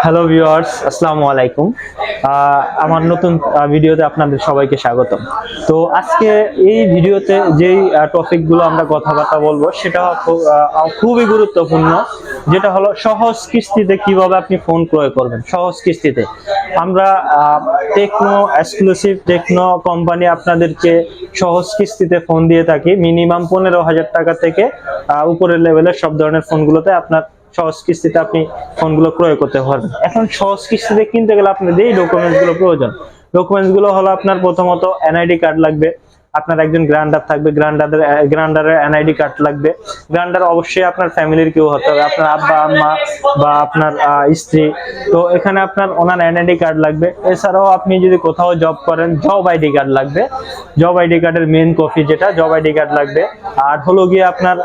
Hello viewers, আসসালামু আলাইকুম। আমার নতুন ভিডিওতে আপনাদের সবাইকে স্বাগতম। তো আজকে এই ভিডিওতে যেই টপিকগুলো আমরা কথাবার্তা বলবো সেটা খুবই গুরুত্বপূর্ণ, যেটা হলো সহজ কিস্তিতে কিভাবে আপনি ফোন ক্রয় করবেন। সহজ কিস্তিতে আমরা টেকনো এক্সক্লুসিভ টেকনো কোম্পানি আপনাদেরকে সহজ কিস্তিতে ফোন দিয়ে থাকি। মিনিমাম 15,000 টাকা থেকে উপরের লেভেলের সব ধরনের ফোনগুলোতে আপনার সহজ কিস্তিতে আপনি ফোনগুলো ক্রয় করতে পারবেন। এখন সহজ কিস্তিতে কিনতে গেলে আপনার যেই ডকুমেন্টস গুলো প্রয়োজন, ডকুমেন্টস গুলো হলো আপনার প্রথমত এনআইডি কার্ড লাগবে, আপনার একজন গ্রান্ডার থাকবে, গ্রান্ডারের এনআইডি কার্ড লাগবে। গ্রান্ডার অবশ্যই আপনার ফ্যামিলির কেউ হতে হবে, আপনার আব্বা আম্মা বা আপনার স্ত্রী। তো এখানে আপনার ওনার এনআইডি কার্ড লাগবে। এছাড়াও আপনি যদি কোথাও জব করেন, জব আইডি কার্ড লাগবে। জব আইডি কার্ডের মেইন কপি যেটা জব আইডি কার্ড লাগবে। আর হলো গিয়ে আপনার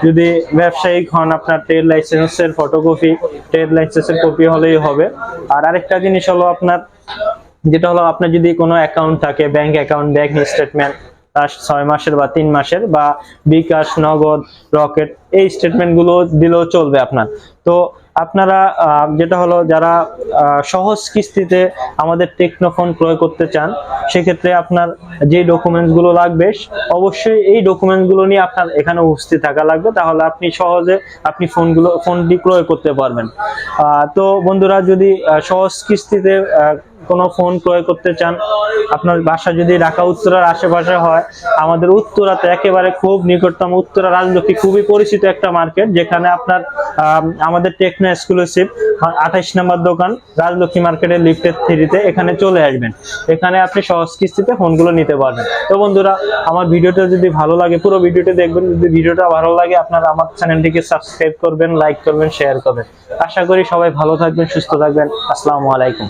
যদি ব্যবসায়িক হন, আপনার ট্রেড লাইসেন্সের ফটোকপি, ট্রেড লাইসেন্সের কপি হলেই হবে। আর আরেকটা জিনিস হলো আপনার, যেটা হলো আপনার যদি কোনো অ্যাকাউন্ট থাকে, ব্যাংক অ্যাকাউন্ট, ব্যাংক স্টেটমেন্ট 6 মাসের বা 3 মাসের বা বিকাশ, নগদ, রকেট, এই স্টেটমেন্ট গুলো দিলেও চলবে আপনার। তো আপনারা যেটা হলো যারা সহজ কিস্তিতে আমাদের টেকনো ফোন ক্রয় করতে চান, সেক্ষেত্রে আপনার যে ডকুমেন্টস গুলো লাগবে অবশ্যই এই ডকুমেন্টস গুলো নিয়ে আপনার এখানে উপস্থিত থাকা লাগবে, তাহলে আপনি সহজে আপনি ফোনটি ক্রয় করতে পারবেন। তো বন্ধুরা, যদি সহজ কিস্তিতে কোনো ফোন ক্রয় করতে চান, আপনার বাসা যদি ঢাকা উত্তরার আশেপাশে হয়, আমাদের উত্তরাতে একেবারে খুব নিকটতম উত্তরা রাজলক্ষ্মী খুবই পরিচিত একটা মার্কেট, যেখানে আপনার আমাদের টেকনো এক্সক্লুসিভ 28 নম্বর দোকান, রাজলক্ষ্মী মার্কেটের লিফটের 3-তে এখানে চলে আসবেন। এখানে আপনি সহজ কিস্তিতে ফোনগুলো নিতে পারবেন। তো বন্ধুরা, আমার ভিডিওটা যদি ভালো লাগে পুরো ভিডিওটি দেখবেন। যদি ভিডিওটা ভালো লাগে আপনারা আমার চ্যানেলটিকে সাবস্ক্রাইব করবেন, লাইক করবেন, শেয়ার করবেন। আশা করি সবাই ভালো থাকবেন, সুস্থ থাকবেন। আসসালামু আলাইকুম।